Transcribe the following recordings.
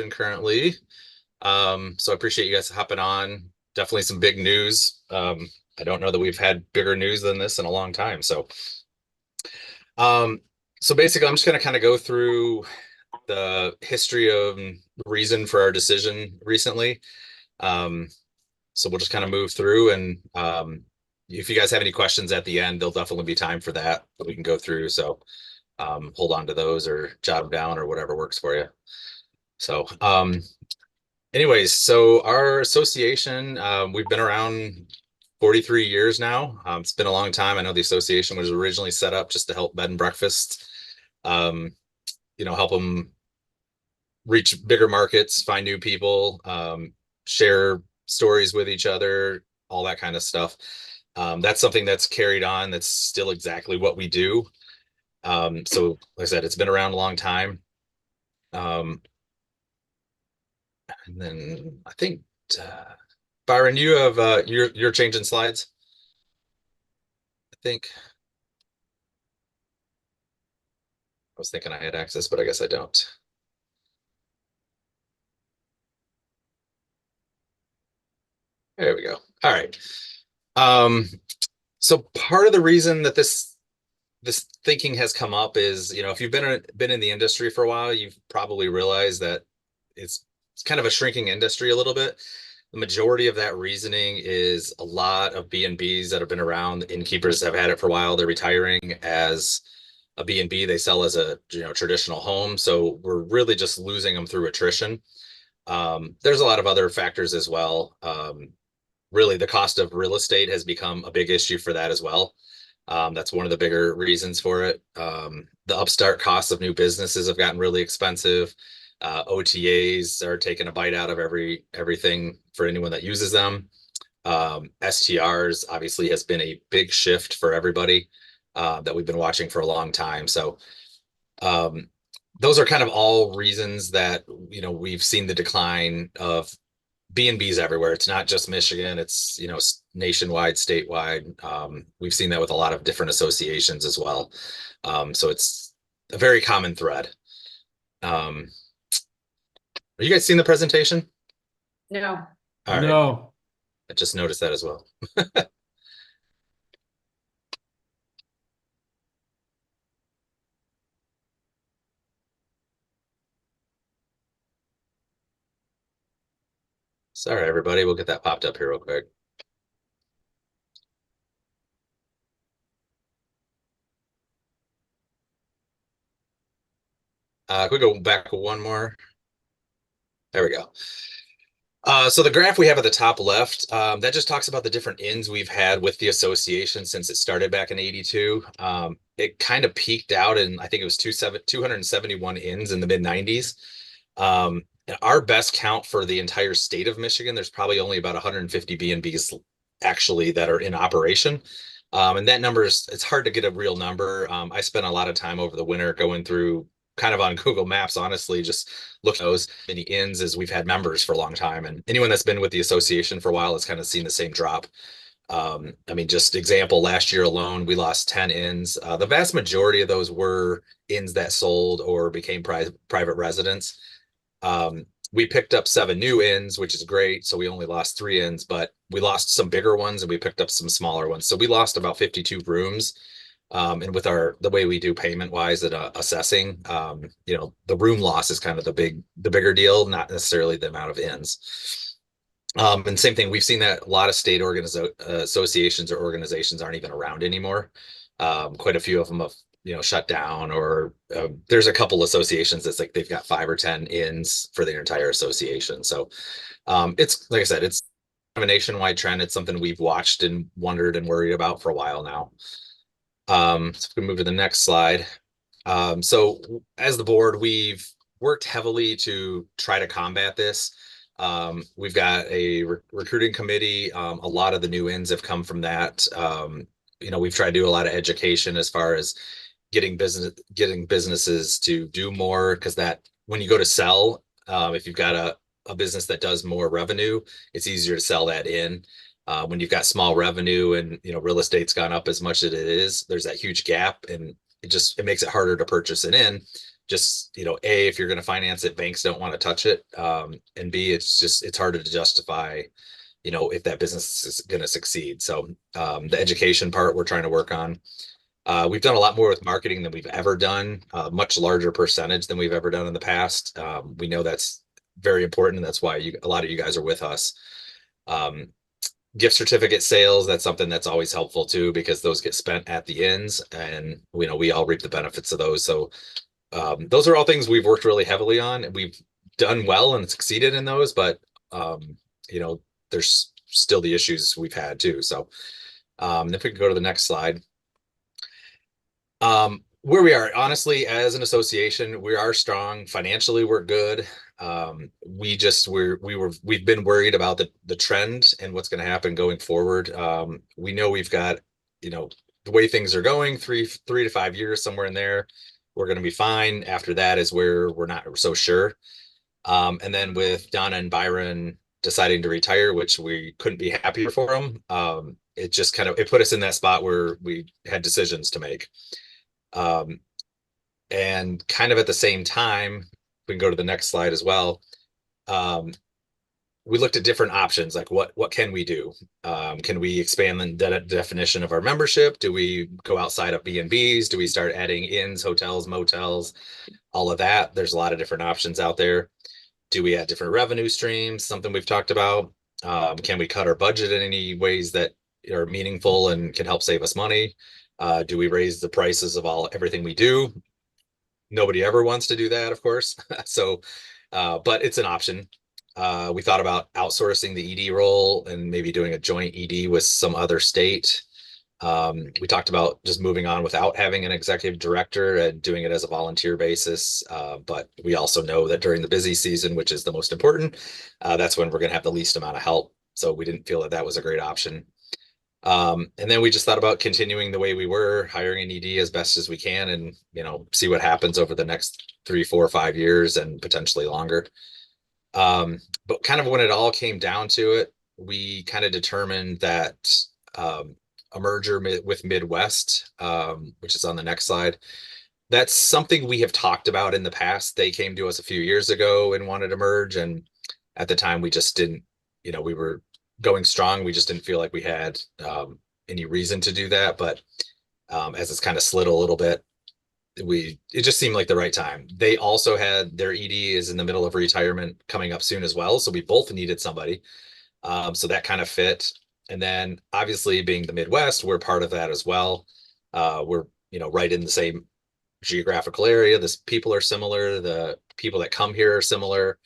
currently. So I appreciate you guys hopping on. Definitely some big news. I don't know that we've had bigger news than this in a long time. Um, so basically, I'm just going to kind of go through the history of the reason for our decision recently. Um, so we'll just kind of move through, and if you guys have any questions at the end, there'll definitely be time for that we can go through. So hold on to those or jot them down or whatever works for you. So, anyways, so our association, we've been around 43 years now. It's been a long time. I know the association was originally set up just to help bed and breakfast, um, help them reach bigger markets, find new people, share stories with each other, all that kind of stuff. That's something that's carried on. That's still exactly what we do. So, like I said, it's been around a long time. Um, and then I think Byron, you have you're changing slides, I think. I was thinking I had access, but I guess I don't. There we go. All right. Um, so part of the reason that this thinking has come up is, if you've been in the industry for a while, you've probably realized that it's kind of a shrinking industry a little bit. The majority of that reasoning is a lot of B&Bs that have been around. The innkeepers have had it for a while. They're retiring as a B&B. They sell as a traditional home. So we're really just losing them through attrition. There's a lot of other factors as well. Really, the cost of real estate has become a big issue for that as well. That's one of the bigger reasons for it. The upstart costs of new businesses have gotten really expensive. OTAs are taking a bite out of everything for anyone that uses them. STRs obviously has been a big shift for everybody that we've been watching for a long time. So um, those are kind of all reasons that we've seen the decline of B&Bs everywhere. It's not just Michigan, it's nationwide, statewide. We've seen that with a lot of different associations as well. So it's a very common thread. Um, are you guys seeing the presentation? No. All right. No. I just noticed that as well. Sorry, everybody. We'll get that popped up here real quick. Can we go back one more? There we go. So the graph we have at the top left, that just talks about the different inns we've had with the association since it started back in 82. It kind of peaked out in, I think it was 271 inns in the mid 90s. Our best count for the entire state of Michigan, there's probably only about 150 B&Bs actually that are in operation. And that number it's hard to get a real number. I spent a lot of time over the winter going through kind of on Google Maps, honestly, just look at those many inns as we've had members for a long time. And anyone that's been with the association for a while has kind of seen the same drop. I mean, just example, last year alone, we lost 10 inns. The vast majority of those were inns that sold or became private residents. We picked up 7 new inns, which is great. So we only lost 3 inns, but we lost some bigger ones and we picked up some smaller ones. So we lost about 52 rooms. And with the way we do payment wise at assessing, the room loss is kind of the bigger deal, not necessarily the amount of inns. And same thing, we've seen that a lot of state associations or organizations aren't even around anymore. Quite a few of them have shut down, or there's a couple associations that's like they've got 5 or 10 inns for their entire association. So it's like I said, it's a nationwide trend. It's something we've watched and wondered and worried about for a while now. So we can move to the next slide. So as the board, we've worked heavily to try to combat this. We've got a recruiting committee. A lot of the new ins have come from that. We've tried to do a lot of education as far as getting businesses to do more, because that when you go to sell, if you've got a business that does more revenue, it's easier to sell that in. When you've got small revenue and real estate's gone up as much as it is, there's that huge gap, and it makes it harder to purchase it in. just, A, if you're going to finance it, banks don't want to touch it. And B, it's harder to justify, if that business is going to succeed. So the education part we're trying to work on. We've done a lot more with marketing than we've ever done, a much larger percentage than we've ever done in the past. We know that's very important, and that's why a lot of you guys are with us. Um, Gift certificate sales, that's something that's always helpful too, because those get spent at the ends, and we all reap the benefits of those. So those are all things we've worked really heavily on, and we've done well and succeeded in those, but you know, there's still the issues we've had too. So if we could go to the next slide. Where we are, honestly, as an association, we are strong financially. We're good. We've been worried about the trend and what's going to happen going forward. We know we've got, the way things are going, three to 5 years, somewhere in there, we're going to be fine. After that is where we're not so sure. And then with Donna and Byron deciding to retire, which we couldn't be happier for them, it just it put us in that spot where we had decisions to make. And kind of at the same time, we can go to the next slide as well. We looked at different options, like what can we do? Can we expand the definition of our membership? Do we go outside of B&Bs? Do we start adding inns, hotels, motels, all of that? There's a lot of different options out there. Do we add different revenue streams? Something we've talked about. Can we cut our budget in any ways that are meaningful and can help save us money? Do we raise the prices of everything we do? Nobody ever wants to do that, of course. So, but it's an option. We thought about outsourcing the ED role and maybe doing a joint ED with some other state. We talked about just moving on without having an executive director and doing it as a volunteer basis. But we also know that during the busy season, which is the most important, that's when we're going to have the least amount of help. So we didn't feel that that was a great option. And then we just thought about continuing the way we were, hiring an ED as best as we can, and see what happens over the next 3, 4, 5 years and potentially longer. But kind of when it all came down to it, we kind of determined that a merger with Midwest, which is on the next slide, that's something we have talked about in the past. They came to us a few years ago and wanted to merge, and at the time we just didn't, we were going strong. We just didn't feel like we had any reason to do that. But as it's kind of slid a little bit, it just seemed like the right time. They also had their ED is in the middle of retirement coming up soon as well. So we both needed somebody. So that kind of fit. And then obviously being the Midwest, we're part of that as well. We're, right in the same geographical area. The people are similar. The people that come here are similar.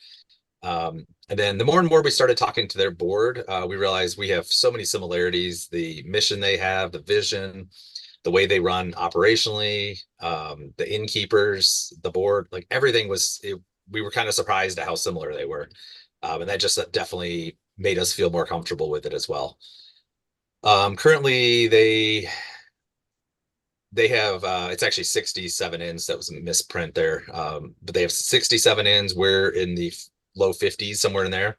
And then the more and more we started talking to their board, we realized we have so many similarities, the mission they have, the vision, the way they run operationally, the innkeepers, the board, like everything we were kind of surprised at how similar they were. And that just definitely made us feel more comfortable with it as well. Currently they have, it's actually 67 inns. That was a misprint there. But they have 67 inns. We're in the low 50s, somewhere in there.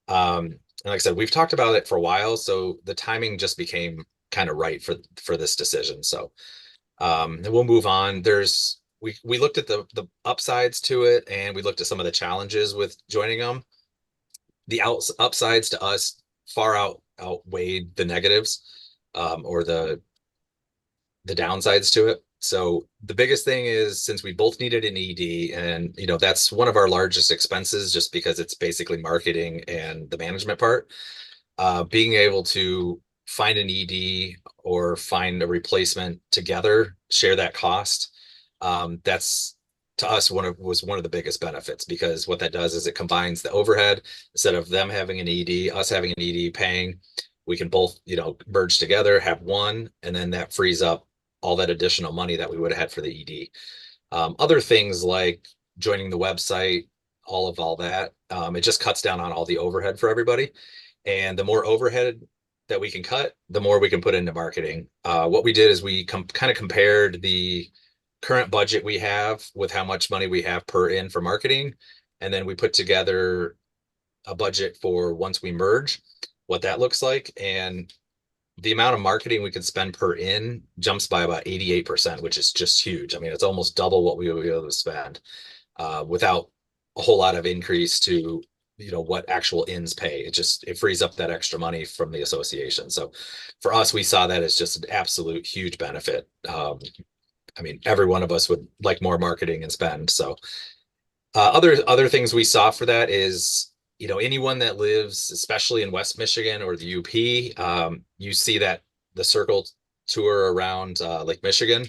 And like I said, we've talked about it for a while, so the timing just became kind of right for this decision. So and we'll move on. We looked at the upsides to it, and we looked at some of the challenges with joining them. The upsides to us far outweighed the negatives, or the downsides to it. So the biggest thing is, since we both needed an ED, and that's one of our largest expenses, just because it's basically marketing and the management part, being able to find an ED or find a replacement together, share that cost, that's, to us, was one of the biggest benefits, because what that does is it combines the overhead. Instead of them having an ED, us having an ED paying, we can both merge together, have one, and then that frees up all that additional money that we would have had for the ED. Other things like joining the website, all that, it just cuts down on all the overhead for everybody. And the more overhead that we can cut, the more we can put into marketing. What we did is we kind of compared the current budget we have with how much money we have per in for marketing. And then we put together a budget for once we merge, what that looks like. And the amount of marketing we could spend per in jumps by about 88%, which is just huge. I mean, it's almost double what we would be able to spend without a whole lot of increase to what actual ins pay. It frees up that extra money from the association. So for us, we saw that as just an absolute huge benefit. I mean, every one of us would like more marketing and spend. So other things we saw for that is, anyone that lives, especially in West Michigan or the UP, you see that the circle tour around Lake Michigan.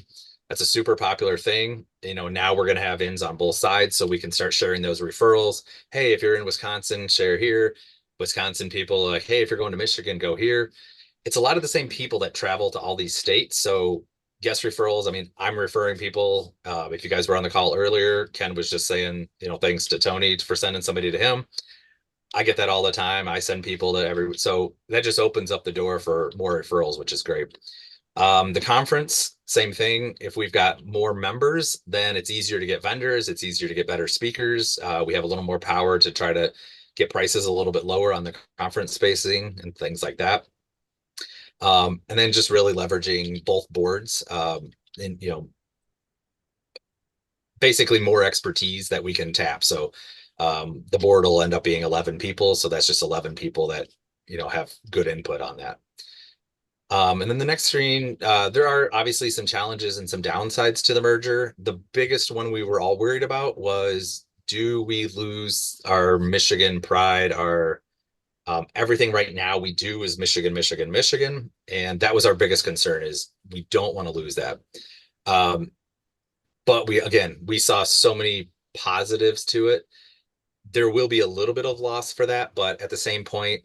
That's a super popular thing. Now we're going to have ins on both sides, so we can start sharing those referrals. Hey, if you're in Wisconsin, share here. Wisconsin people like, hey, if you're going to Michigan, go here. It's a lot of the same people that travel to all these states. So guest referrals. I mean, I'm referring people. If you guys were on the call earlier, Ken was just saying, thanks to Tony for sending somebody to him. I get that all the time. I send people to so that just opens up the door for more referrals, which is great. The conference, same thing. If we've got more members, then it's easier to get vendors. It's easier to get better speakers. We have a little more power to try to get prices a little bit lower on the conference spacing and things like that. And then just really leveraging both boards, and basically more expertise that we can tap. So the board will end up being 11 people. So that's just 11 people that have good input on that. And then the next screen, there are obviously some challenges and some downsides to the merger. The biggest one we were all worried about was, do we lose our Michigan pride, our everything right now we do is Michigan, Michigan, Michigan. And that was our biggest concern, is we don't want to lose that. But we saw so many positives to it. There will be a little bit of loss for that, but at the same point,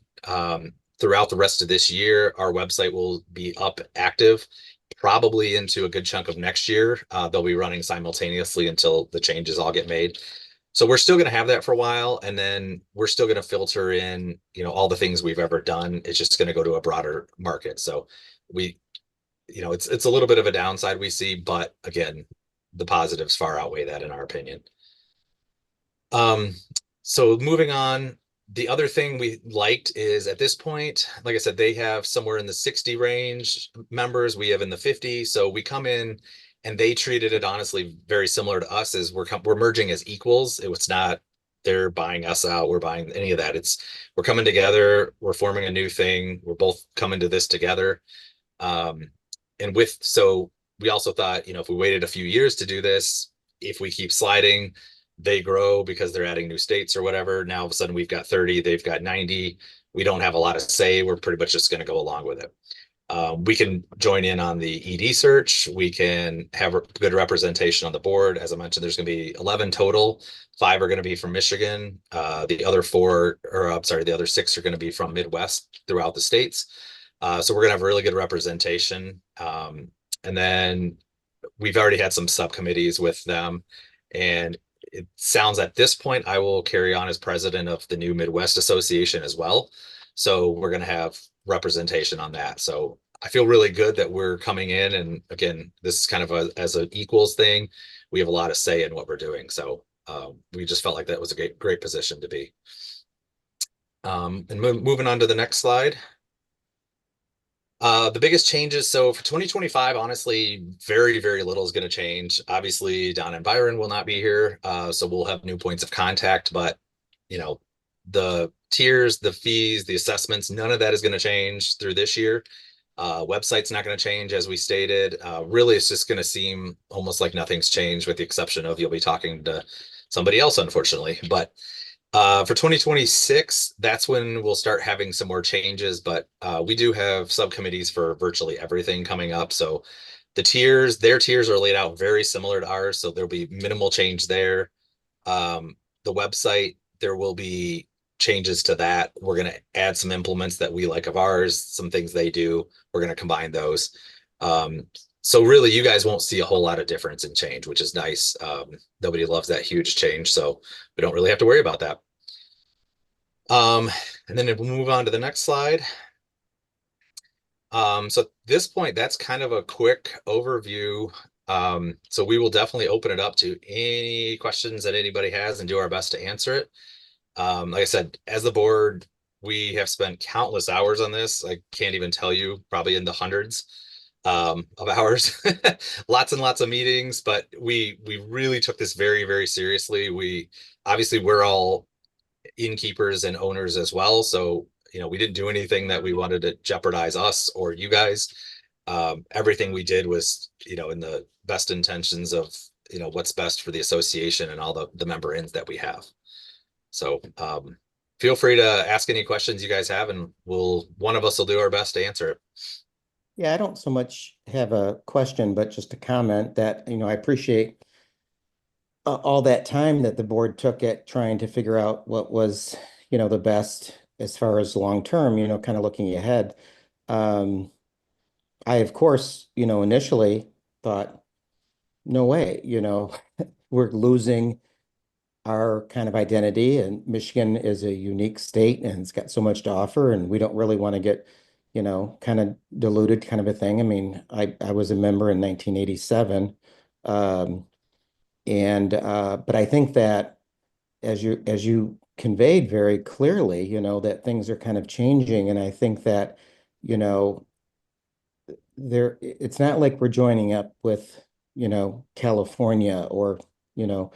throughout the rest of this year, our website will be up active, probably into a good chunk of next year. They'll be running simultaneously until the changes all get made. So we're still going to have that for a while, and then we're still going to filter in, all the things we've ever done. It's just going to go to a broader market. So it's a little bit of a downside we see, but again, the positives far outweigh that in our opinion. So moving on, the other thing we liked is at this point, like I said, they have somewhere in the 60 range members. We have in the 50. So we come in and they treated it honestly very similar to us, as we're merging as equals. It was not they're buying us out, we're buying any of that. We're coming together, we're forming a new thing. We're both coming to this together. So we also thought, if we waited a few years to do this, if we keep sliding, they grow because they're adding new states or whatever. Now all of a sudden we've got 30, they've got 90. We don't have a lot of say. We're pretty much just going to go along with it. We can join in on the ED search. We can have good representation on the board. As I mentioned, there's going to be 11 total. 5 are going to be from Michigan. The other 6 are going to be from Midwest throughout the states. So we're going to have really good representation. And then we've already had some subcommittees with them. And it sounds at this point, I will carry on as president of the new Midwest Association as well. So we're going to have representation on that. So I feel really good that we're coming in. And again, this is kind of as an equals thing. We have a lot of say in what we're doing. So we just felt like that was a great position to be. And moving on to the next slide. The biggest changes, so for 2025, honestly, very, very little is going to change. Obviously, Don and Byron will not be here, so we'll have new points of contact, but the tiers, the fees, the assessments, none of that is going to change through this year. Website's not going to change, as we stated. Really, it's just going to seem almost like nothing's changed, with the exception of you'll be talking to somebody else, unfortunately. But for 2026, that's when we'll start having some more changes, but we do have subcommittees for virtually everything coming up. So their tiers are laid out very similar to ours, so there'll be minimal change there. The website, there will be changes to that. We're going to add some implements that we like of ours, some things they do. We're going to combine those. So really, you guys won't see a whole lot of difference in change, which is nice. Nobody loves that huge change, so we don't really have to worry about that. And then if we move on to the next slide. So at this point, that's kind of a quick overview. So we will definitely open it up to any questions that anybody has and do our best to answer it. Like I said, as the board, We have spent countless hours on this. I can't even tell you, probably in the hundreds of hours, lots and lots of meetings, but we really took this very, very seriously. We obviously we're all innkeepers and owners as well, so we didn't do anything that we wanted to jeopardize us or you guys. Everything we did was in the best intentions of what's best for the association and all the member inns that we have. So feel free to ask any questions you guys have, and one of us will do our best to answer it. Yeah, I don't so much have a question, but just a comment that, I appreciate all that time that the board took at trying to figure out what was, the best as far as long term, kind of looking ahead. Um, I, of course, initially thought, no way, we're losing our kind of identity, and Michigan is a unique state and it's got so much to offer, and we don't really want to get, kind of diluted kind of a thing. I mean, I was a member in 1987. But I think that as you conveyed very clearly, that things are kind of changing. And I think that, you know, it's not like we're joining up with, California or, you know,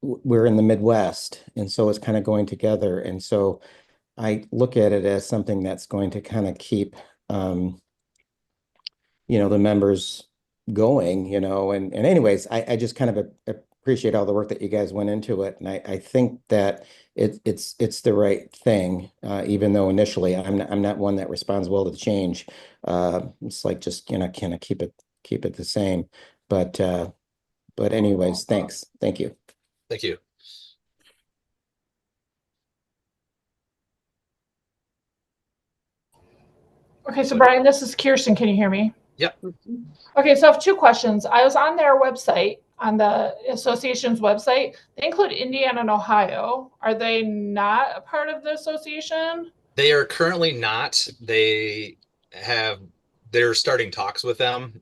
we're in the Midwest. And so it's kind of going together. And so I look at it as something that's going to kind of keep the members going, and anyways, I just kind of appreciate all the work that you guys went into it. And I think that it's the right thing, even though initially I'm not one that responds well to change. It's like just, kind of keep it the same. But anyways, thanks. Thank you. Thank you. Okay, so Brian, this is Kirsten. Can you hear me? Yep. Okay, so I have two questions. I was on their website, on the association's website. They include Indiana and Ohio. Are they not a part of the association? They are currently not. They're starting talks with them.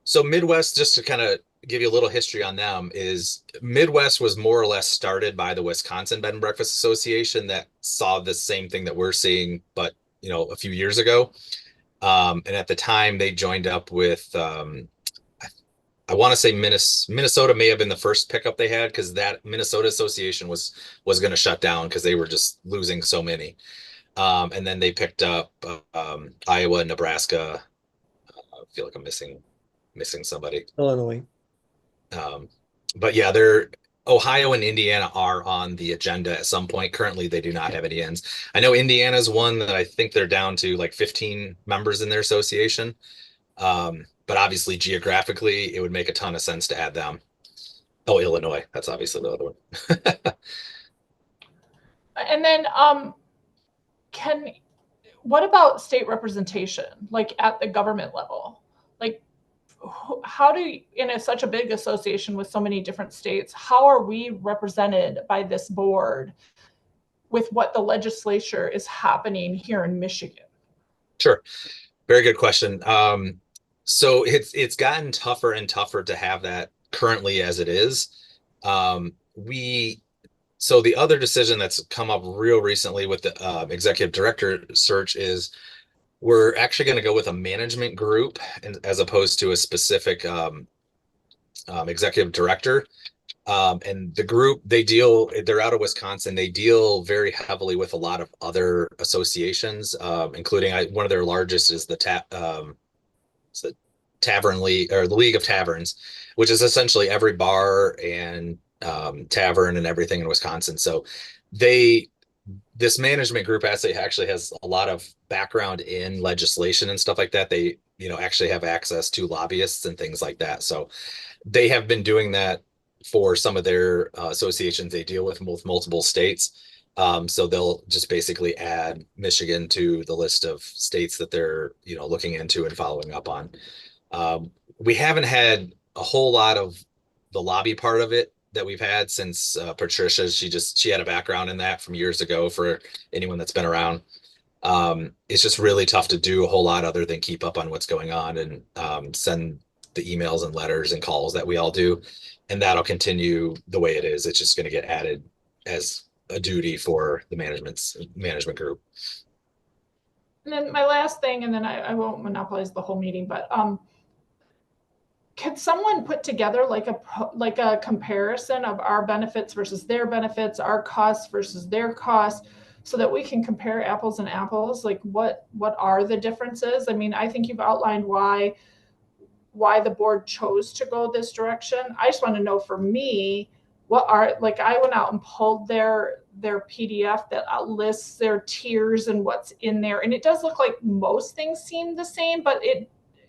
So Midwest, just to kind of give you a little history on them, is Midwest was more or less started by the Wisconsin Bed and Breakfast Association that saw the same thing that we're seeing, but a few years ago. And at the time they joined up with I want to say Minnesota may have been the first pickup they had, because that Minnesota Association was going to shut down because they were just losing so many. And then they picked up Iowa, Nebraska. I feel like I'm missing somebody. Illinois. But yeah, Ohio and Indiana are on the agenda at some point. Currently, they do not have any ends. I know Indiana's one that I think they're down to like 15 members in their association. But obviously, geographically, it would make a ton of sense to add them. Oh, Illinois. That's obviously the other one. And then what about state representation, like at the government level? Like, how do you, in such a big association with so many different states, how are we represented by this board with what the legislature is happening here in Michigan? Sure. Very good question. So it's gotten tougher and tougher to have that currently as it is. So the other decision that's come up real recently with the executive director search is we're actually going to go with a management group as opposed to a specific executive director. And the group, they're out of Wisconsin. They deal very heavily with a lot of other associations, including one of their largest is the Tavern League, or the League of Taverns, which is essentially every bar and tavern and everything in Wisconsin. So this management group actually has a lot of background in legislation and stuff like that. They, actually have access to lobbyists and things like that. So they have been doing that for some of their associations they deal with multiple states. So they'll just basically add Michigan to the list of states that they're, looking into and following up on. We haven't had a whole lot of the lobby part of it that we've had since Patricia. She had a background in that from years ago, for anyone that's been around. It's just really tough to do a whole lot other than keep up on what's going on and send the emails and letters and calls that we all do. And that'll continue the way it is. It's just going to get added as a duty for the management group. And then my last thing, and then I won't monopolize the whole meeting, but could someone put together like a comparison of our benefits versus their benefits, our costs versus their costs, so that we can compare apples and apples? Like what are the differences? I mean, I think you've outlined why the board chose to go this direction. I just want to know, for me, what are, like, I went out and pulled their PDF that lists their tiers and what's in there, and it does look like most things seem the same, but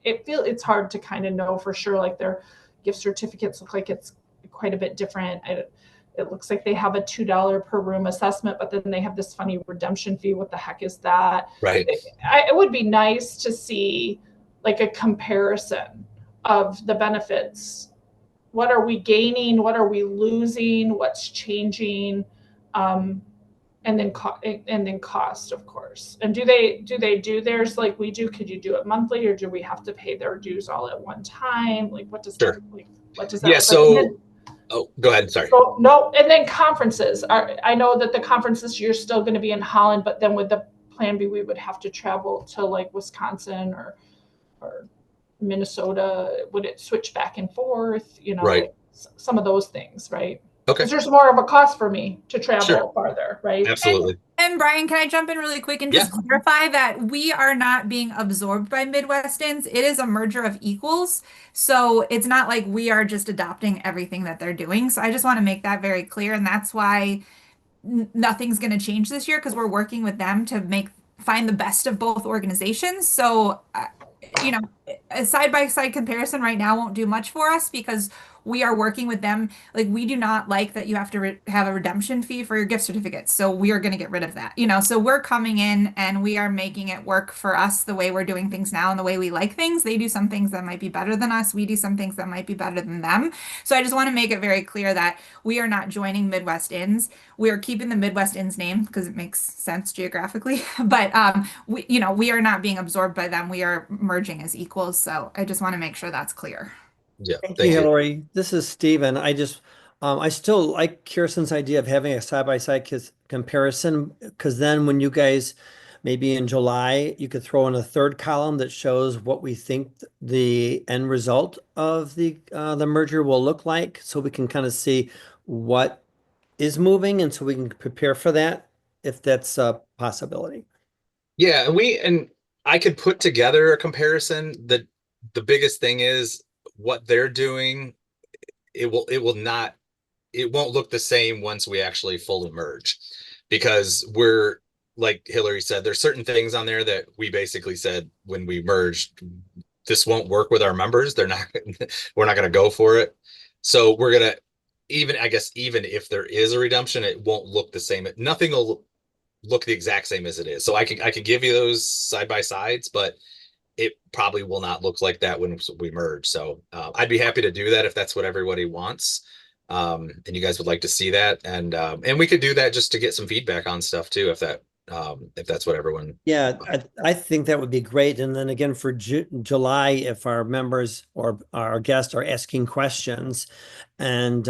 it's hard to kind of know for sure. Like their gift certificates look like it's quite a bit different. It looks like they have a $2 per room assessment, but then they have this funny redemption fee. What the heck is that? Right. It would be nice to see like a comparison of the benefits. What are we gaining? What are we losing? What's changing? And then cost, of course. And do they do theirs like we do? Could you do it monthly, or do we have to pay their dues all at one time? Like what does Sure. what does that Yeah. look like? So, oh, go ahead. Sorry. So no, and then conferences. I know that the conferences, you're still going to be in Holland, but then with the Plan B, we would have to travel to like Wisconsin or Minnesota. Would it switch back and forth? You know, Right. like some of those things, right? Okay. Because there's more of a cost for me to travel Sure. farther, right? Absolutely. And Brian, can I jump in really quick and just clarify that we are not being absorbed by MidWinns? It is a merger of equals. So it's not like we are just adopting everything that they're doing. So I just want to make that very clear. And that's why nothing's going to change this year, because we're working with them to find the best of both organizations. So, you know, a side-by-side comparison right now won't do much for us, because we are working with them. Like, we do not like that you have to have a redemption fee for your gift certificates. So we are going to get rid of that. You know, so we're coming in and we are making it work for us the way we're doing things now and the way we like things. They do some things that might be better than us. We do some things that might be better than them. So I just want to make it very clear that we are not joining MidWinns. We are keeping the MidWinns name because it makes sense geographically. But we are not being absorbed by them. We are merging as equals. So I just want to make sure that's clear. Yeah. Thank you, Hillary. This is Steven. I still like Kirsten's idea of having a side-by-side comparison, because then when you guys, maybe in July, you could throw in a third column that shows what we think the end result of the merger will look like, so we can kind of see what is moving, and so we can prepare for that if that's a possibility. Yeah, and I could put together a comparison. The biggest thing is what they're doing. It won't look the same once we actually fully merge, because we're, like Hillary said, there's certain things on there that we basically said when we merged, this won't work with our members. We're not going to go for it. So we're going to, even if there is a redemption, it won't look the same. Nothing will look the exact same as it is. So I could give you those side by sides, but it probably will not look like that when we merge. So I'd be happy to do that if that's what everybody wants. And you guys would like to see that. And we could do that just to get some feedback on stuff too, if that's what everyone. Yeah, I think that would be great. And then again, for July, if our members or our guests are asking questions, and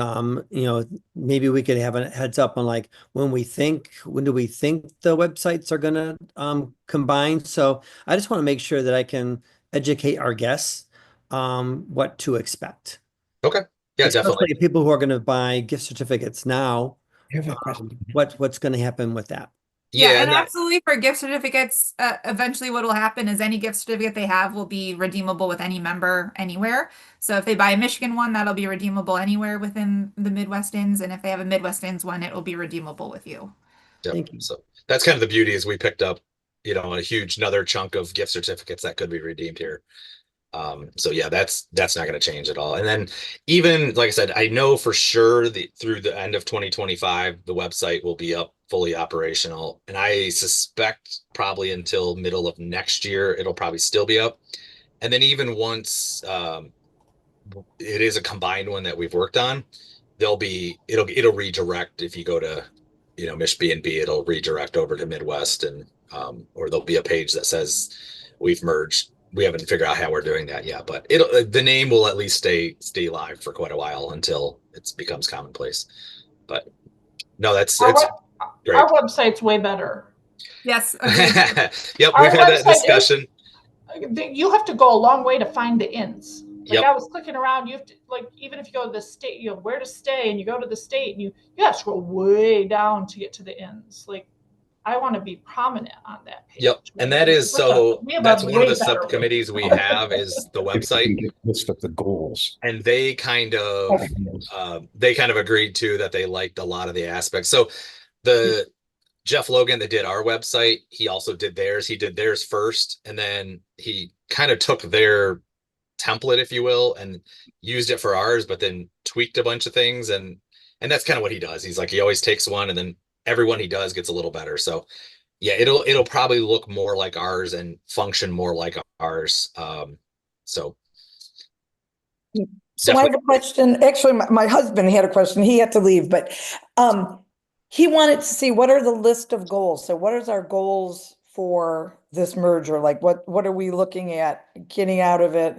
maybe we could have a heads up on like when do we think the websites are going to combine. So I just want to make sure that I can educate our guests what to expect. Okay. Yeah, Especially definitely. people who are going to buy gift certificates now. I have a question. What's going to happen with that? Yeah, and absolutely, for gift certificates, eventually what will happen is any gift certificate they have will be redeemable with any member anywhere. So if they buy a Michigan one, that'll be redeemable anywhere within the MidWinns. And if they have a MidWinns one, it will be redeemable with you. Yep. Thank you. So that's kind of the beauty, is we picked up, another chunk of gift certificates that could be redeemed here. So yeah, that's not going to change at all. And then even, like I said, I know for sure through the end of 2025, the website will be up fully operational. And I suspect probably until middle of next year, it'll probably still be up. And then even once it is a combined one that we've worked on, it'll redirect. If you go to, MichBnB, it'll redirect over to Midwest, and or there'll be a page that says we've merged. We haven't figured out how we're doing that yet, but the name will at least stay live for quite a while until it becomes commonplace. But no, Great. Our website's way better. Yes, agreed. Yep, Our we've had that website is- discussion. You have to go a long way to find the inns. Like Yep. I was clicking around, you have to, like, even if you go to the state, you know, where to stay, and you go to the state, and you have to scroll way down to get to the inns. Like, I want to be prominent on that page. Yep. And that is, so We have that's a one of way the better subcommittees we way. have is the If we website. can get a list of the goals. And they kind of agreed to that. They liked a lot of the aspects. So the Jeff Logan that did our website, he also did theirs. He did theirs first, and then he kind of took their template, if you will, and used it for ours, but then tweaked a bunch of things. And that's kind of what he does. He's like, he always takes one, and then every one he does gets a little better. So yeah, it'll probably look more like ours and function more like ours. So I have a question. Actually, my husband had a question. He had to leave, but he wanted to see what are the list of goals. So what is our goals for this merger? Like what are we looking at getting out of it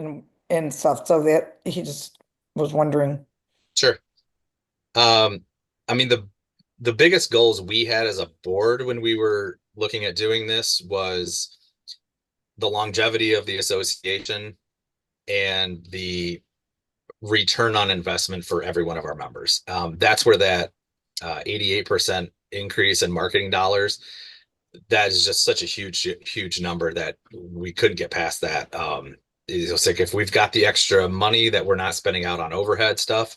and stuff? So that he just was wondering. Sure. I mean, the biggest goals we had as a board when we were looking at doing this was the longevity of the association and the return on investment for every one of our members. That's where that 88% increase in marketing dollars, that is just such a huge number that we couldn't get past that. It's like, if we've got the extra money that we're not spending out on overhead stuff,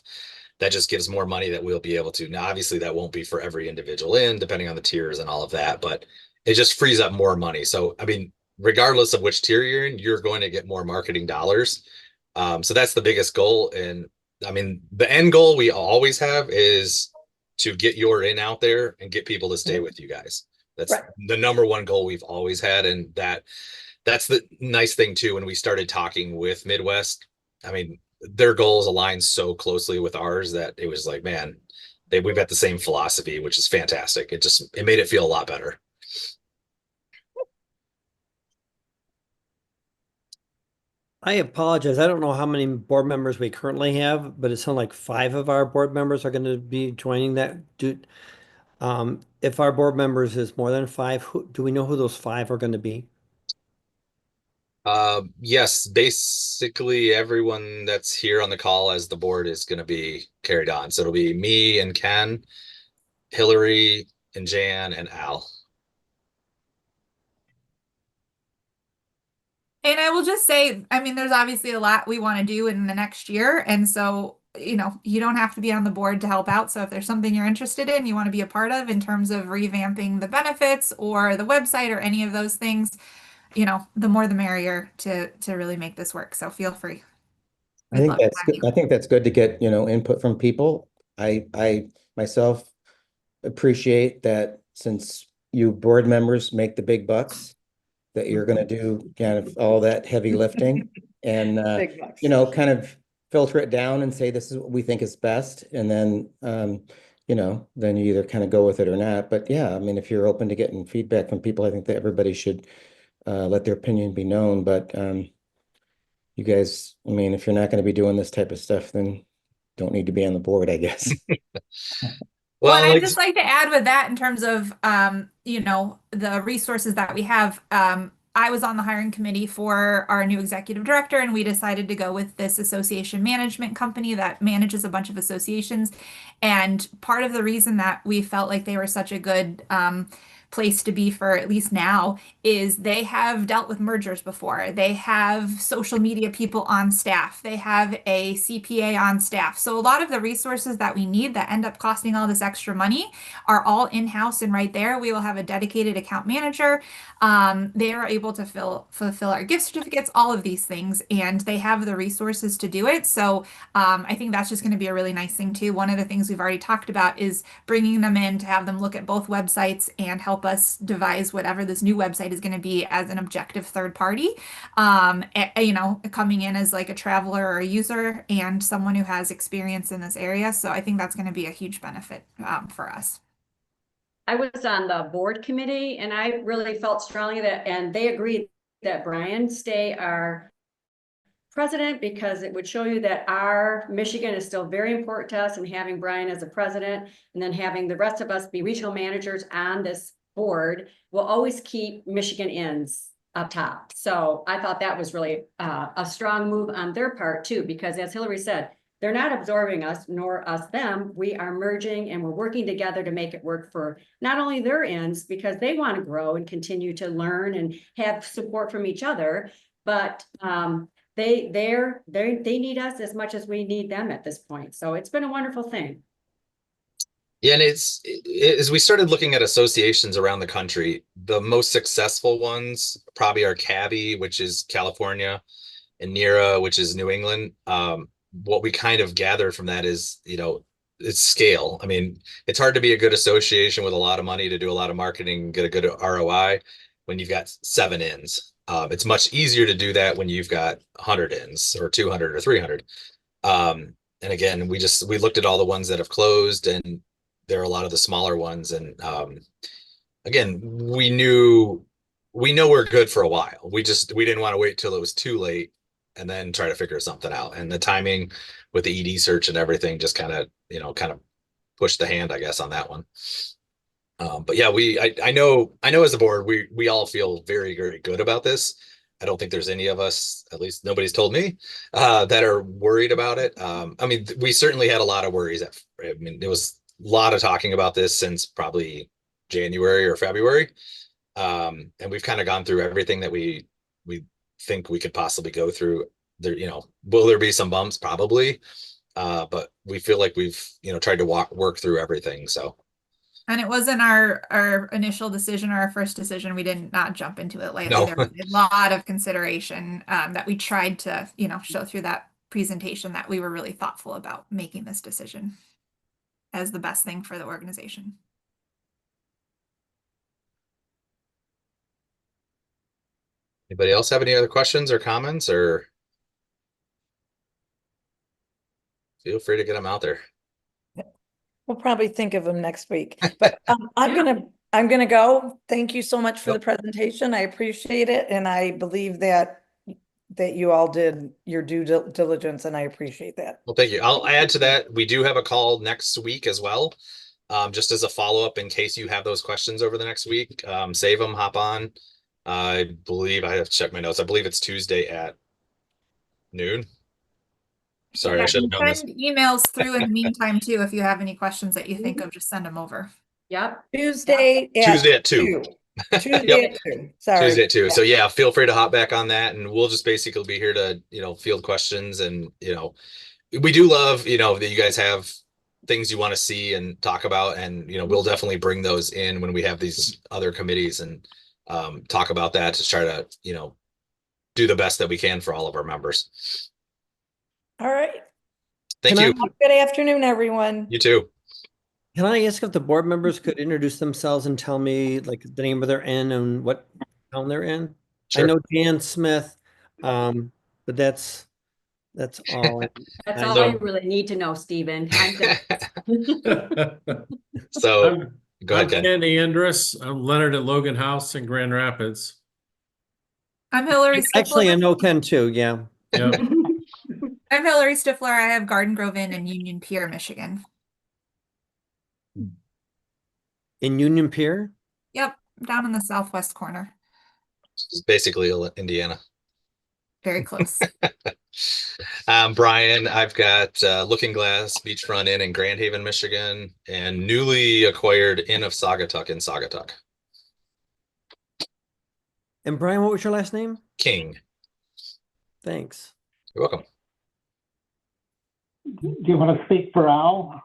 that just gives more money that we'll be able to. Now, obviously that won't be for every individual in, depending on the tiers and all of that, but it just frees up more money. So, I mean, regardless of which tier you're in, you're going to get more marketing dollars. So that's the biggest goal. And I mean, the end goal we always have is to get your in out there and get people to stay with you guys. That's Right. the number one goal we've always had. And that's the nice thing too. When we started talking with Midwest, I mean, their goals align so closely with ours that it was like, man, we've got the same philosophy, which is fantastic. It made it feel a lot better. I apologize. I don't know how many board members we currently have, but it sounds like 5 of our board members are going to be joining that. If our board members is more than 5, do we know who those 5 are going to be? Yes, basically everyone that's here on the call as the board is going to be carried on. So it'll be me and Ken, Hillary and Jan and Al. And I will just say, I mean, there's obviously a lot we want to do in the next year. And so, you know, you don't have to be on the board to help out. So if there's something you're interested in, you want to be a part of in terms of revamping the benefits or the website or any of those things, you know, the more the merrier to really make this work. So feel free. I think that's good. I think that's good to get, input from people. I myself appreciate that, since you board members make the big bucks, that you're going to do kind of all that heavy lifting and, Big bucks. kind of filter it down and say, this is what we think is best. And then, then you either kind of go with it or not. But yeah, I mean, if you're open to getting feedback from people, I think that everybody should let their opinion be known. But you guys, I mean, if you're not going to be doing this type of stuff, then don't need to be on the board, I guess. Well, and I'd just like to add with that in terms of, the resources that we have. I was on the hiring committee for our new executive director, and we decided to go with this association management company that manages a bunch of associations. And part of the reason that we felt like they were such a good place to be for at least now is they have dealt with mergers before. They have social media people on staff. They have a CPA on staff. So a lot of the resources that we need that end up costing all this extra money are all in-house and right there. We will have a dedicated account manager. They are able to fulfill our gift certificates, all of these things, and they have the resources to do it. So I think that's just going to be a really nice thing too. One of the things we've already talked about is bringing them in to have them look at both websites and help us devise whatever this new website is going to be as an objective third party. Coming in as like a traveler or a user and someone who has experience in this area. So I think that's going to be a huge benefit for us. I was on the board committee and I really felt strongly that, and they agreed that Brian stay our president because it would show you that our Michigan is still very important to us, and having Brian as a president and then having the rest of us be regional managers on this board will always keep MichBnBs up top. So I thought that was really a strong move on their part too, because as Hillary said, they're not absorbing us nor us them. We are merging and we're working together to make it work for not only their ends because they want to grow and continue to learn and have support from each other, but they need us as much as we need them at this point. So it's been a wonderful thing. Yeah, and as we started looking at associations around the country, the most successful ones probably are CAVI, which is California, and NERA, which is New England. What we kind of gathered from that is, it's scale. I mean, it's hard to be a good association with a lot of money to do a lot of marketing, get a good ROI when you've got 7 ins. It's much easier to do that when you've got 100 ins or 200 or 300. And again, we looked at all the ones that have closed, and there are a lot of the smaller ones. And again, we know we're good for a while. We didn't want to wait till it was too late and then try to figure something out. And the timing with the ED search and everything just kind of pushed the hand, I guess, on that one. But yeah, I know as a board, we all feel very, very good about this. I don't think there's any of us, at least nobody's told me, that are worried about it. I mean, we certainly had a lot of worries. There was a lot of talking about this since probably January or February. And we've kind of gone through everything that we think we could possibly go through. There, will there be some bumps? Probably. But we feel like we've, tried to work through everything. So. And it wasn't our initial decision or our first decision. We did not jump into it lightly. No. There was a lot of consideration that we tried to, show through that presentation, that we were really thoughtful about making this decision as the best thing for the organization. Anybody else have any other questions or comments, or feel free to get them out there. We'll probably think of them next week, but I'm gonna go. Thank you so much for the presentation. I appreciate it. And I believe that you all did your due diligence, and I appreciate that. Well, thank you. I'll add to that. We do have a call next week as well. Just as a follow-up in case you have those questions over the next week. Save them, hop on. I believe I have to check my notes. I believe it's Tuesday at noon. Sorry, Yeah, I should have known this. send emails through in the meantime too. If you have any questions that you think of, just send them over. Yep. Tuesday at 2. Tuesday Yep. at 2. Sorry. Tuesday at 2. Yeah. So yeah, feel free to hop back on that, and we'll just basically be here to, field questions. And, we do love, that you guys have things you want to see and talk about. And, we'll definitely bring those in when we have these other committees and talk about that to try to, do the best that we can for all of our members. All right. Thank you. Good afternoon, everyone. You too. Can I ask if the board members could introduce themselves and tell me like the name of their inn and what town they're in? Sure. I know Jan Smith, but that's all. That's I all know. you really need to know, Stephen. So go ahead, Ken. Ken Andrus. I'm Leonard at Logan House in Grand Rapids. I'm Hillary Stifler. Actually, I know Ken too. Yeah. Yep. I'm Hillary Stifler. I have Garden Grove Inn in Union Pier, Michigan. In Union Pier? Yep, down in the southwest corner. It's basically Indiana. Very close. Brian, I've got Looking Glass Beachfront Inn in Grand Haven, Michigan, and newly acquired Inn of Saugatuck in Saugatuck. And Brian, what was your last name? King. Thanks. You're welcome. Do you want to speak for Al?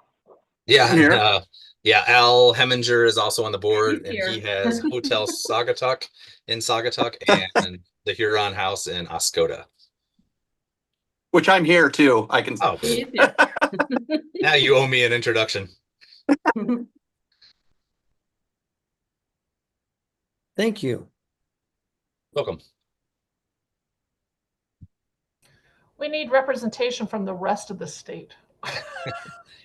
Yeah. Yeah, Al Heminger is also on the board, and He's he here. has Hotel Saugatuck in Saugatuck and the Huron House in Oscoda. Which I'm here too. I can. Oh, He is here. now you owe me an introduction. Thank you. Welcome. We need representation from the rest of the state.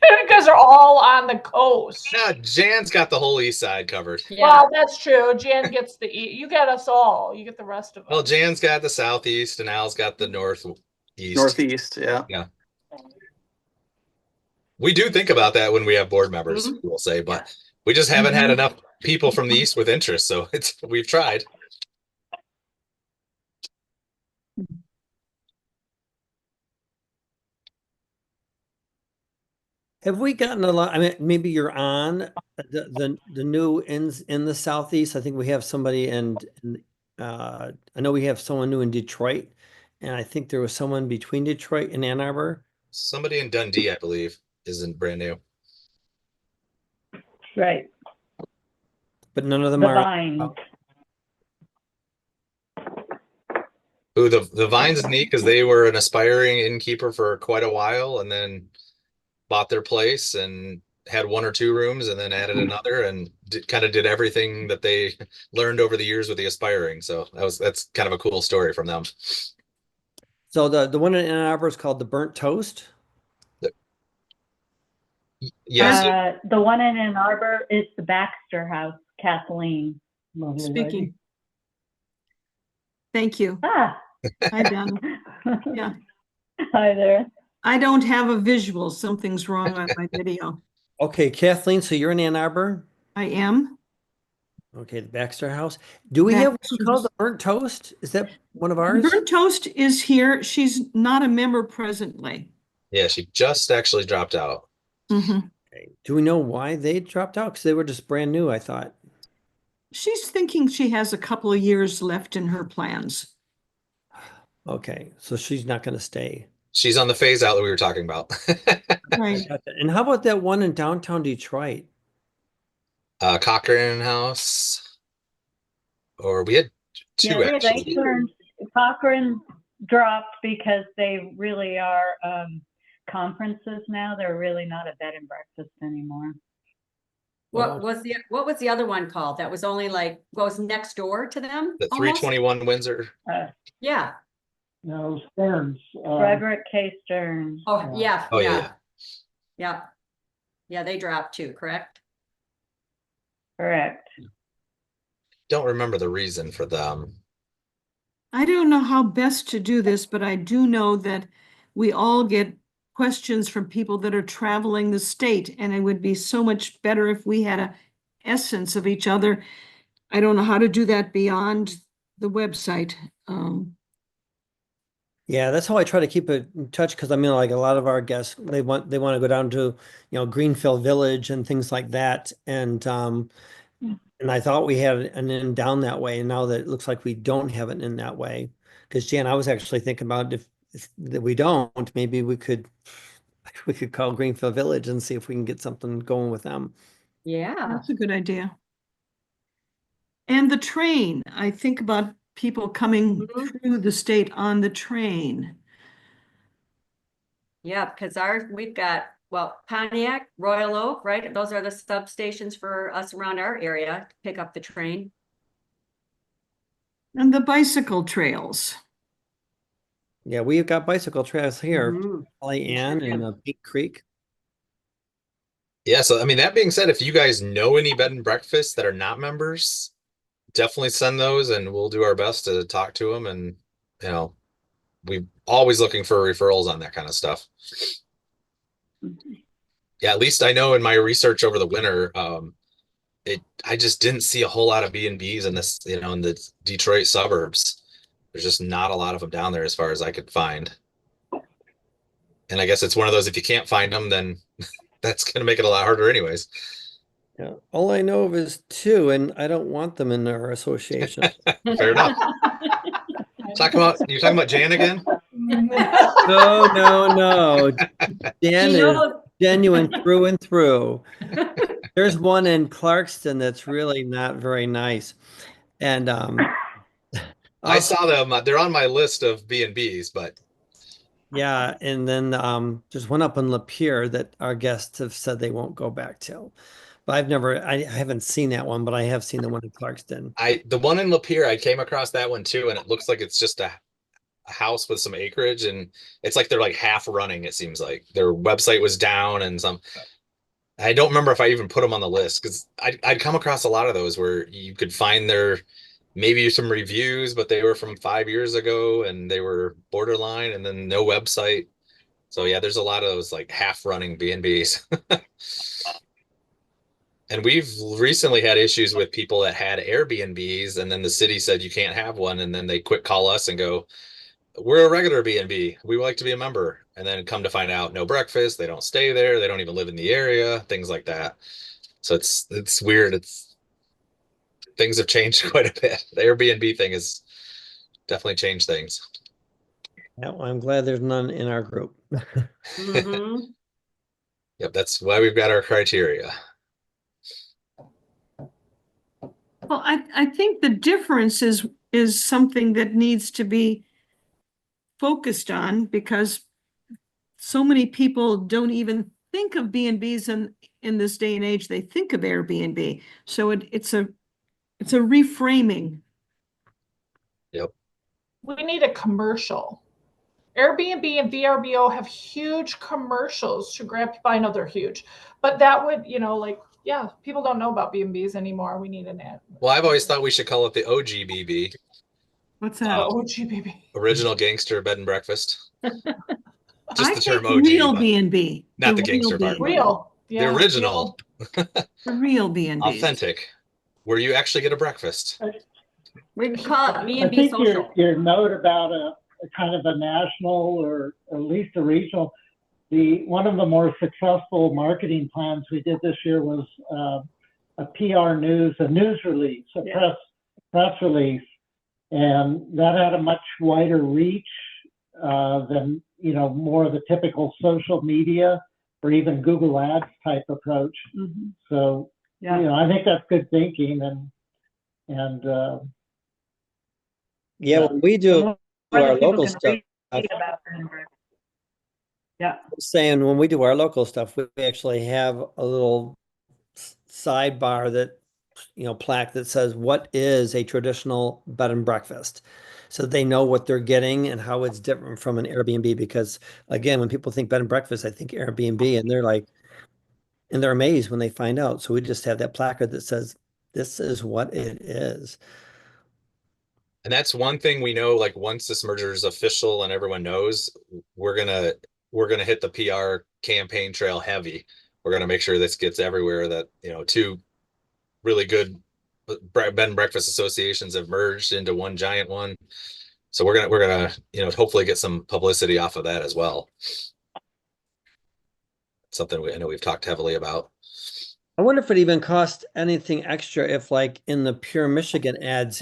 You guys are all on the coast. Yeah, Jan's got the whole east side covered. Yeah. Well, that's true. Jan gets the you get us all. You get the rest of us. Well, Jan's got the southeast and Al's got the northeast. Northeast, yeah. Yeah. We do think about that when we have board members, we'll say, but we just haven't had enough people from the east with interest. So we've tried. Have we gotten a lot? I mean, maybe you're on the new ins in the southeast. I think we have somebody I know we have someone new in Detroit, and I think there was someone between Detroit and Ann Arbor. Somebody in Dundee, I believe, isn't brand new. Right. But none of them The are. vines. Ooh, the Vines is neat because they were an aspiring innkeeper for quite a while and then bought their place and had one or two rooms and then added another and kind of did everything that they learned over the years with the aspiring. So that's kind of a cool story from them. So the one in Ann Arbor is called the Burnt Toast. Yes. The one in Ann Arbor is the Baxter House, Kathleen. Lovely lady. Speaking. Thank you. Ah, Hi, Donna. Yeah, hi there. I don't have a visual. Something's wrong on my video. Okay, Kathleen, so you're in Ann Arbor? I am. Okay, the Baxter House. Do we have one Baxter's. called the Burnt Toast? Is that one of ours? Burnt Toast is here. She's not a member presently. Yeah, she just actually dropped out. Mhm. Okay. Do we know why they dropped out? Because they were just brand new, I thought. She's thinking she has a couple of years left in her plans. Okay, so she's not going to stay. She's on the phase out that we were talking about. Right. And how about that one in downtown Detroit? Cochran House. Or we had two Yeah, actually. they turned, Cochrane dropped because they really are conferences now. They're really not a bed and breakfast anymore. What was the other one called? That was only like goes next door to them? The almost? 321 Windsor. Yeah. No, Stearns. Frederick K. Stearns. Oh, yeah. Oh, yeah. yeah. Yeah. Yeah, they dropped too, correct? Correct. Don't remember the reason for them. I don't know how best to do this, but I do know that we all get questions from people that are traveling the state, and it would be so much better if we had a essence of each other. I don't know how to do that beyond the website. Yeah, that's how I try to keep it in touch because I mean, like a lot of our guests, they want to go down to, Greenfield Village and things like that. And I thought we had an inn down that way, and now that it looks like we don't have an inn that way. Because Jan, I was actually thinking about if that we don't, maybe we could call Greenfield Village and see if we can get something going with them. Yeah. That's a good idea. And the train, I think about people coming through the state on the train. Yeah, because we've got, Pontiac, Royal Oak, right? Those are the substations for us around our area to pick up the train. And the bicycle trails. Yeah, we've got bicycle trails here, Mhm. Valley Ann and Peak Creek. Yeah, so I mean, that being said, if you guys know any bed and breakfasts that are not members, definitely send those and we'll do our best to talk to them. And, we're always looking for referrals on that kind of stuff. Yeah, at least I know in my research over the winter, I just didn't see a whole lot of B&Bs in this, in the Detroit suburbs. There's just not a lot of them down there as far as I could find. And I guess it's one of those, if you can't find them, then that's going to make it a lot harder anyways. Yeah, all I know of is two, and I don't want them in our association. Fair enough. You're talking about Jan again? No. Dan is genuine through and through. There's one in Clarkston that's really not very nice. And I saw them. They're on my list of B&Bs, but yeah, and then there's one up in Lapeer that our guests have said they won't go back to. But I haven't seen that one, but I have seen the one in Clarkston. The one in Lapeer, I came across that one too, and it looks like it's just a house with some acreage, and it's like they're like half running. It seems like their website was down, and I don't remember if I even put them on the list because I'd come across a lot of those where you could find their maybe some reviews, but they were from 5 years ago and they were borderline, and then no website. So yeah, there's a lot of those like half running B&Bs. And we've recently had issues with people that had Airbnbs, and then the city said you can't have one, and then they quit call us and go, we're a regular B&B. We would like to be a member. And then come to find out, no breakfast, they don't stay there, they don't even live in the area, things like that. So it's weird. Things have changed quite a bit. The Airbnb thing has definitely changed things. Yeah, well, I'm glad there's none in our group. Mhm. Yep, that's why we've got our criteria. Well, I think the difference is something that needs to be focused on, because so many people don't even think of B&Bs in this day and age. They think of Airbnb. So it's a reframing. Yep. We need a commercial. Airbnb and VRBO have huge commercials to grab people. I know they're huge, but that would, yeah, people don't know about B&Bs anymore. We need an ad. Well, I've always thought we should call it the OGBB. What's that? OGBB. Original Gangster Bed and Breakfast. Just I the term think OG, real but B&B. not the real gangster part. B&B. Real. The original. The real B&B. Authentic. Where you actually get a breakfast. We can call it I B&B think social. your note about a kind of a national or at least a regional, one of the more successful marketing plans we did this year was a PR news, a news release, a press release, and that had a much wider reach than more of the typical social media or even Google Ads type approach. Mm-hmm. So I think that's good thinking, and yeah, when we do our local stuff, yeah, saying when we do our local stuff, we actually have a little sidebar that, plaque that says, what is a traditional bed and breakfast? So they know what they're getting and how it's different from an Airbnb. Because again, when people think bed and breakfast, I think Airbnb, and they're amazed when they find out. So we just have that placard that says, this is what it is. And that's one thing we know, like once this merger is official and everyone knows, we're gonna hit the PR campaign trail heavy. We're gonna make sure this gets everywhere, that two really good bed and breakfast associations have merged into one giant one. So we're gonna hopefully get some publicity off of that as well. Something I know we've talked heavily about. I wonder if it even costs anything extra if, like, in the Pure Michigan ads,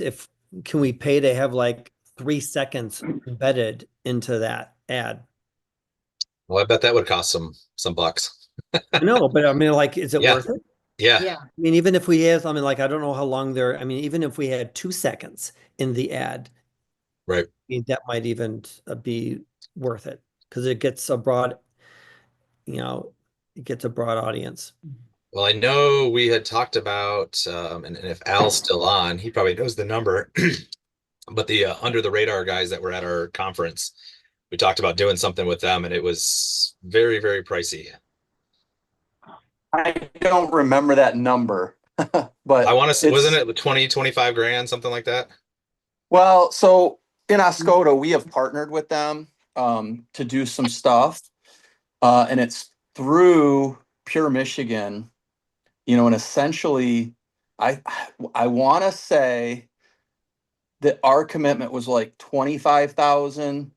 can we pay to have like 3 seconds embedded into that ad? Well, I bet that would cost some bucks. No, but I mean, like, is it worth it? Yeah. Yeah. I mean, even if we have, I mean, like, I don't know how long even if we had 2 seconds in the ad, Right. I mean, that might even be worth it, because it gets a broad, audience. Well, I know we had talked about, and if Al's still on, he probably knows the number, but the under the radar guys that were at our conference, we talked about doing something with them, and it was very, very pricey. I don't remember that number, but I want to say, wasn't it 20, 25 grand, something like that? Well, so in Oscoda, we have partnered with them to do some stuff, and it's through Pure Michigan, and essentially, I want to say that our commitment was like 25,000,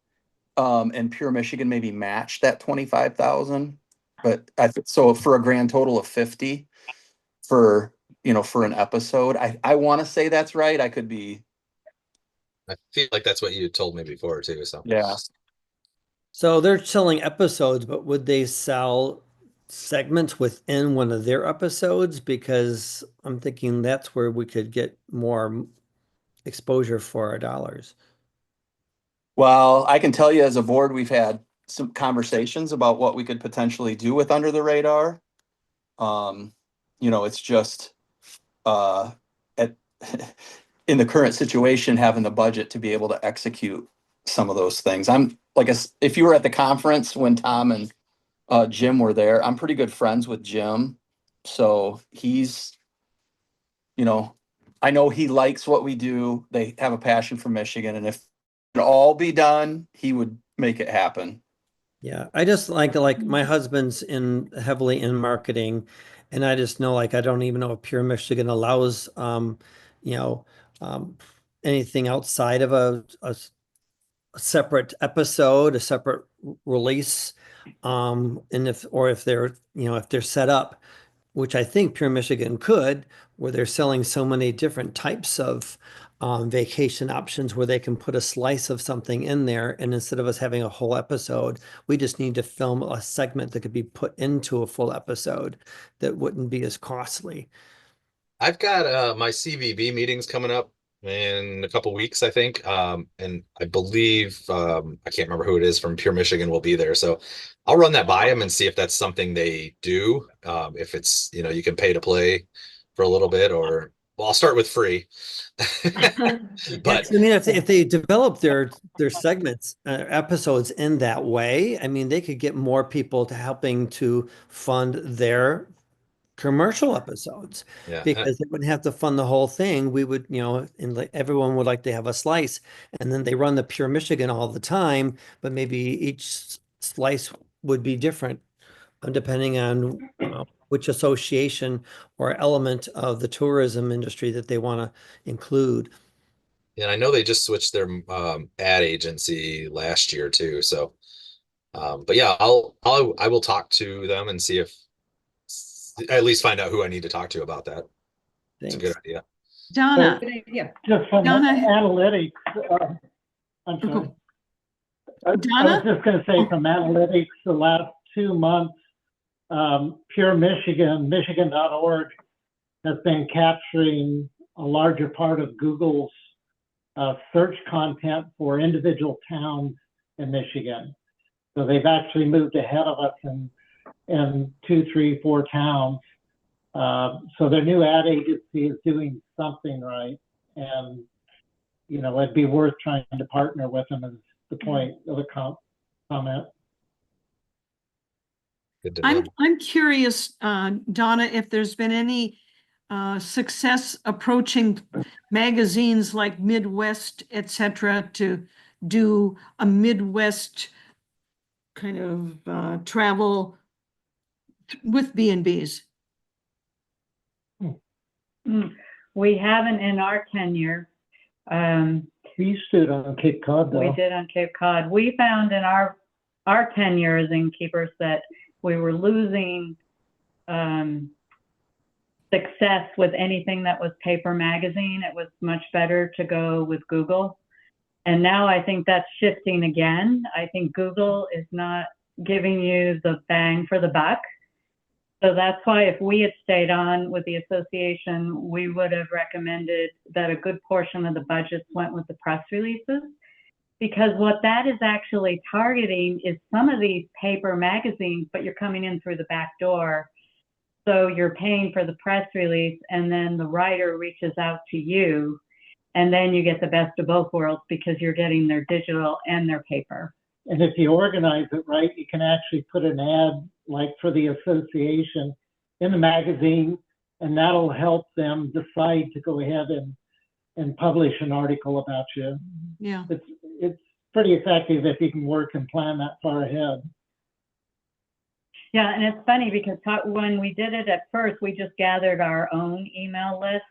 and Pure Michigan maybe matched that 25,000, but so for a grand total of 50 for an episode. I want to say that's right. I could be. I feel like that's what you told me before too. So yeah. So they're selling episodes, but would they sell segments within one of their episodes? Because I'm thinking that's where we could get more exposure for our dollars. Well, I can tell you as a board, we've had some conversations about what we could potentially do with Under the Radar. It's just in the current situation, having the budget to be able to execute some of those things. I'm like, if you were at the conference when Tom and Jim were there, I'm pretty good friends with Jim. So he's, I know he likes what we do. They have a passion for Michigan, and if it could all be done, he would make it happen. Yeah, I just like my husband's heavily in marketing, and I just know I don't even know if Pure Michigan allows you know anything outside of a separate episode, a separate release, and if they're if they're set up, which I think Pure Michigan could, where they're selling so many different types of vacation options where they can put a slice of something in there. And instead of us having a whole episode, we just need to film a segment that could be put into a full episode that wouldn't be as costly. I've got my CVB meetings coming up in a couple weeks, I think. And I believe I can't remember who it is from Pure Michigan will be there. So I'll run that by them and see if that's something they do. If it's, you can pay to play for a little bit, or well, I'll start with free. But I mean, if they develop their segments, episodes in that way, I mean, they could get more people to helping to fund their commercial episodes, yeah, because they wouldn't have to fund the whole thing. We would, and like everyone would like to have a slice, and then they run the Pure Michigan all the time, but maybe each slice would be different depending on which association or element of the tourism industry that they want to include. and I know they just switched their ad agency last year too. So, but yeah, I will talk to them and see if at least find out who I need to talk to about that. It's a good idea. Donna, Yeah. Just from Donna? analytics, I'm sorry. I Donna? was just going to say from analytics, the last 2 months, Pure Michigan, Michigan.org has been capturing a larger part of Google's search content for individual towns in Michigan. So they've actually moved ahead of us in 2, 3, 4 towns. So their new ad agency is doing something right. And, it'd be worth trying to partner with them is the point of the comment. Good to know. I'm curious, Donna, if there's been any success approaching magazines like Midwest, et cetera, to do a Midwest kind of travel with B&Bs. We haven't in our tenure. We used to on Cape Cod, though. We did on Cape Cod. We found in our tenure as innkeepers that we were losing success with anything that was paper magazine. It was much better to go with Google. And now I think that's shifting again. I think Google is not giving you the bang for the buck. So that's why if we had stayed on with the association, we would have recommended that a good portion of the budgets went with the press releases, because what that is actually targeting is some of these paper magazines, but you're coming in through the back door. So you're paying for the press release, and then the writer reaches out to you, and then you get the best of both worlds because you're getting their digital and their paper. And if you organize it right, you can actually put an ad like for the association in the magazine, and that'll help them decide to go ahead and publish an article about you. Yeah. It's pretty effective if you can work and plan that far ahead. Yeah, and it's funny because when we did it at first, we just gathered our own email list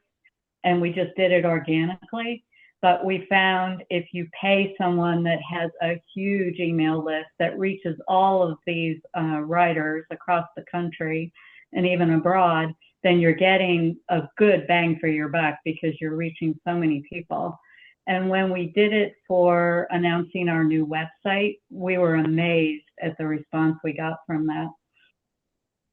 and we just did it organically. But we found if you pay someone that has a huge email list that reaches all of these writers across the country and even abroad, then you're getting a good bang for your buck because you're reaching so many people. And when we did it for announcing our new website, we were amazed at the response we got from that.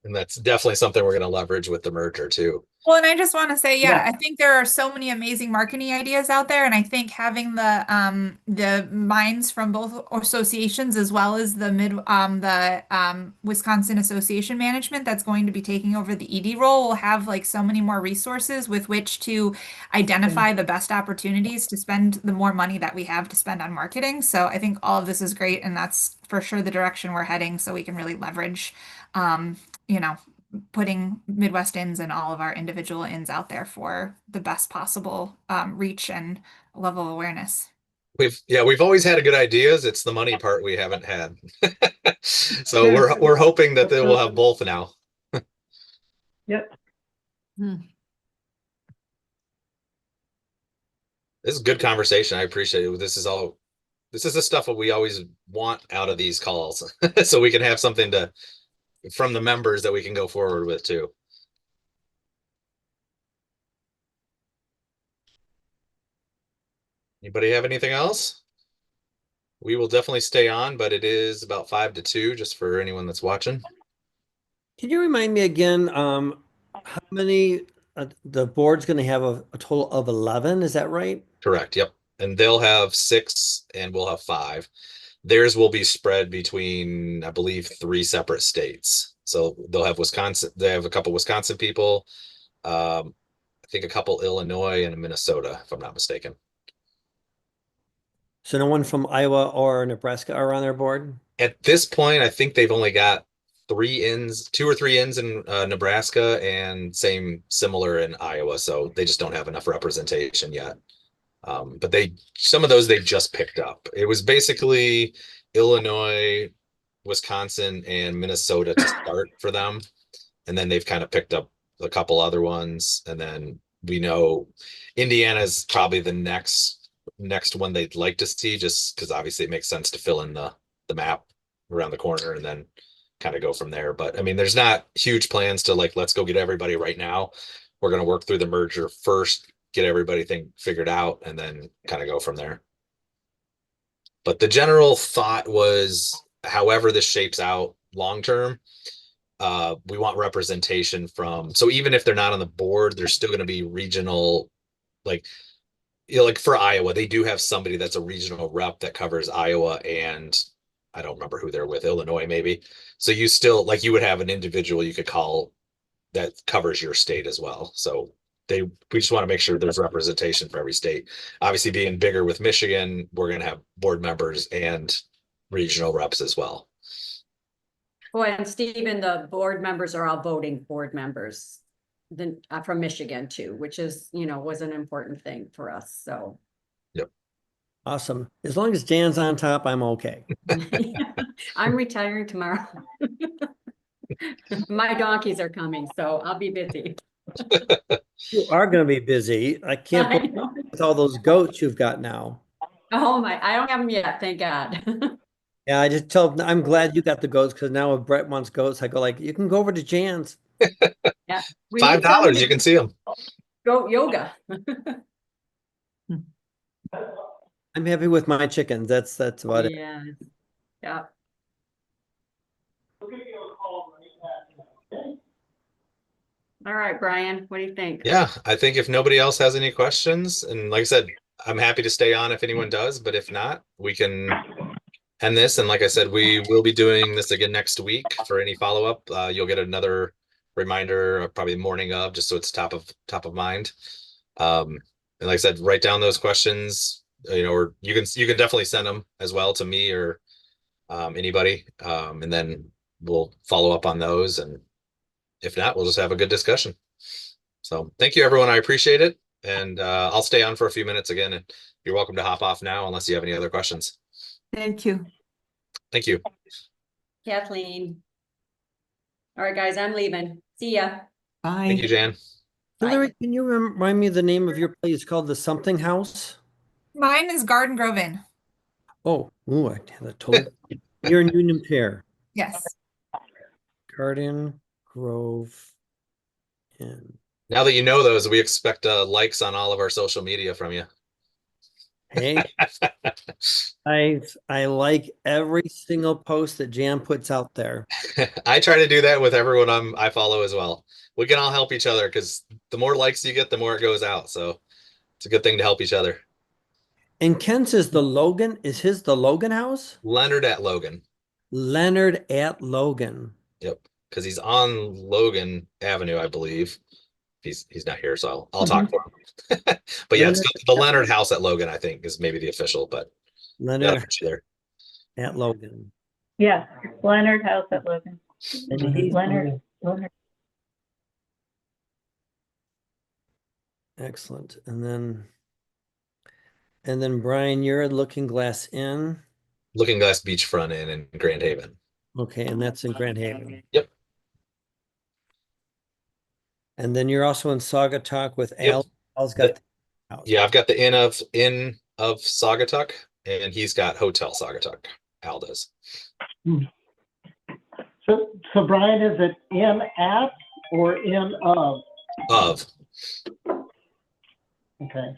And that's definitely something we're going to leverage with the merger too. Well, and I just want to say, yeah, Yeah. I think there are so many amazing marketing ideas out there, and I think having the minds from both associations as well as the Wisconsin Association Management that's going to be taking over the ED role will have like so many more resources with which to identify the best opportunities to spend the more money that we have to spend on marketing. So I think all of this is great, and that's for sure the direction we're heading, so we can really leverage, putting MidWestInns and all of our individual inns out there for the best possible reach and level of awareness. We've always had good ideas. It's the money part we haven't had. So we're hoping that they will have both now. Yep. This is a good conversation. I appreciate it. This is the stuff that we always want out of these calls. So we can have something from the members that we can go forward with too. Anybody have anything else? We will definitely stay on, but it is about 5 to 2, just for anyone that's watching. Can you remind me again, how many, the board's going to have a total of 11, is that right? Correct. Yep. And they'll have 6 and we'll have 5. Theirs will be spread between, I believe, 3 separate states. So they'll have Wisconsin. They have a couple Wisconsin people. I think a couple Illinois and Minnesota, if I'm not mistaken. So no one from Iowa or Nebraska are on their board? At this point, I think they've only got 2 or 3 inns in Nebraska and similar in Iowa. So they just don't have enough representation yet. But some of those they just picked up. It was basically Illinois, Wisconsin, and Minnesota to start for them. And then they've kind of picked up a couple other ones. And then we know Indiana is probably the next one they'd like to see, just because obviously it makes sense to fill in the map around the corner and then kind of go from there. But I mean, there's not huge plans to let's go get everybody right now. We're going to work through the merger first, get everything figured out, and then kind of go from there. But the general thought was, however this shapes out long term, we want representation so even if they're not on the board, there's still going to be regional, like for Iowa, they do have somebody that's a regional rep that covers Iowa, and I don't remember who they're with, Illinois maybe. So you still, you would have an individual you could call that covers your state as well. So we just want to make sure there's representation for every state. Obviously, being bigger with Michigan, we're going to have board members and regional reps as well. Oh, and Stephen, the board members are all voting board members from Michigan too, which is, was an important thing for us. So. Yep. Awesome. As long as Jan's on top, I'm okay. I'm retiring tomorrow. My donkeys are coming, so I'll be busy. You are going to be busy. I can't believe with all those goats you've got now. Oh my, I don't have them yet, thank God. Yeah, I just tell them, I'm glad you got the goats, because now if Brett wants goats, I go you can go over to Jan's. Yeah, $5, you can see them. Goat yoga. I'm happy with my chickens. That's about it. Yeah. Yeah. All right, Brian, what do you think? Yeah, I think if nobody else has any questions, and like I said, I'm happy to stay on if anyone does, but if not, we can end this. And like I said, we will be doing this again next week for any follow-up. You'll get another reminder probably morning of, just so it's top of mind. And like I said, write down those questions, or you can definitely send them as well to me or anybody. And then we'll follow up on those. And if not, we'll just have a good discussion. So thank you, everyone. I appreciate it. And I'll stay on for a few minutes again. And you're welcome to hop off now unless you have any other questions. Thank you. Thank you. Kathleen. All right, guys, I'm leaving. See ya. Bye. Thank you, Jan. Hillary, can you remind me of the name of your place? It's called the something house? Mine is Garden Grove Inn. Oh, ooh, I had a total. You're in Union Pair. Yes. Garden Grove Inn. Now that you know those, we expect likes on all of our social media from you. Hey, I like every single post that Jan puts out there. I try to do that with everyone I follow as well. We can all help each other, because the more likes you get, the more it goes out. So it's a good thing to help each other. And Ken says the Logan house? Leonard at Logan. Leonard at Logan. Yep. Because he's on Logan Avenue, I believe. He's not here, so I'll talk for him. But yeah, it's the Leonard House at Logan, I think, is maybe the official, but Leonard there. At Logan. Yes, Leonard House at Logan. Leonard. Excellent. And then Brian, you're at Looking Glass Inn. Looking Glass Beachfront Inn in Grand Haven. Okay, and that's in Grand Haven. Yep. And then you're also in Saugatuck with Yep. Al. Al's got the house. Yeah, I've got the Inn of Saugatuck, and he's got Hotel Saugatuck. Al does. So Brian, is it in at or in of? Of. Okay.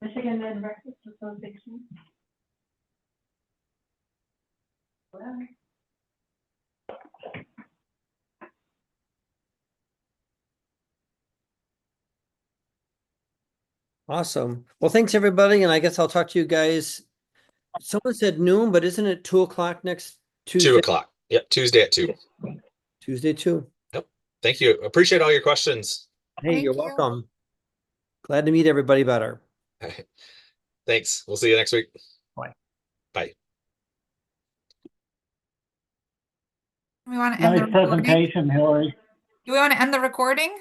Michigan Bed and Breakfast Association. Awesome. Well, thanks everybody, and I guess I'll talk to you guys. Someone said noon, but isn't it 2:00 next Tuesday? 2:00. Yep, Tuesday at 2. Tuesday 2. Yep. Thank you. Appreciate all your questions. Hey, you're welcome. Glad to meet everybody better. Thanks. We'll see you next week. Bye. Bye. We want to end Nice the recording. presentation, Hillary. Do we want to end the recording?